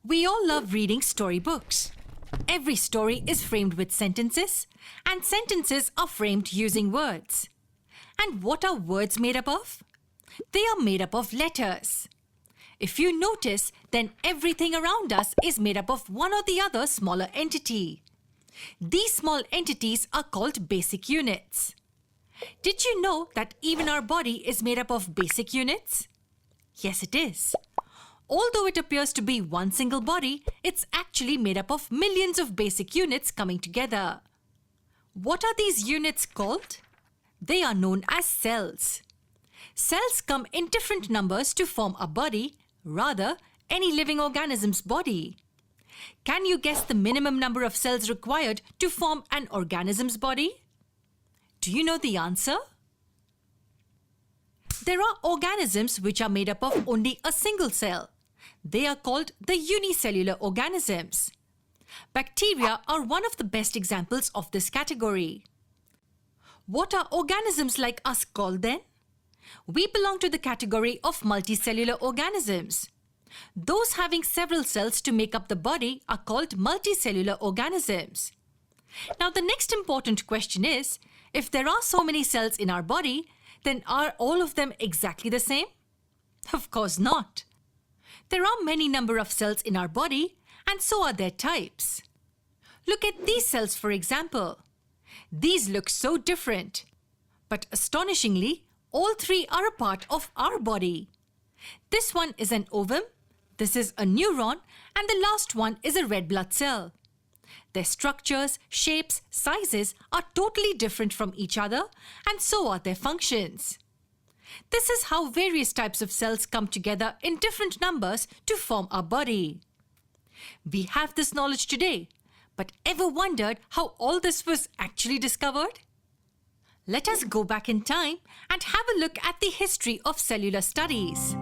We all love reading storybooks. Every story is framed with sentences, and sentences are framed using words. And what are words made up of? They are made up of letters. If you notice, then everything around us is made up of one or the other smaller entity. These small entities are called basic units. Did you know that even our body is made up of basic units? Yes, it is. Although it appears to be one single body, it's actually made up of millions of basic units coming together. What are these units called? They are known as cells. Cells come in different numbers to form a body, rather, any living organism's body. Can you guess the minimum number of cells required to form an organism's body? Do you know the answer? There are organisms which are made up of only a single cell. They are called the unicellular organisms. Bacteria are one of the best examples of this category. What are organisms like us called then? We belong to the category of multicellular organisms. Those having several cells to make up the body are called multicellular organisms. Now the next important question is, if there are so many cells in our body, then are all of them exactly the same? Of course not. There are many number of cells in our body, and so are their types. Look at these cells, for example. These look so different. But astonishingly, all three are a part of our body. This one is an ovum, this is a neuron, and the last one is a red blood cell. Their structures, shapes, sizes are totally different from each other, and so are their functions. This is how various types of cells come together in different numbers to form our body. We have this knowledge today, but ever wondered how all this was actually discovered? Let us go back in time and have a look at the history of cellular studies.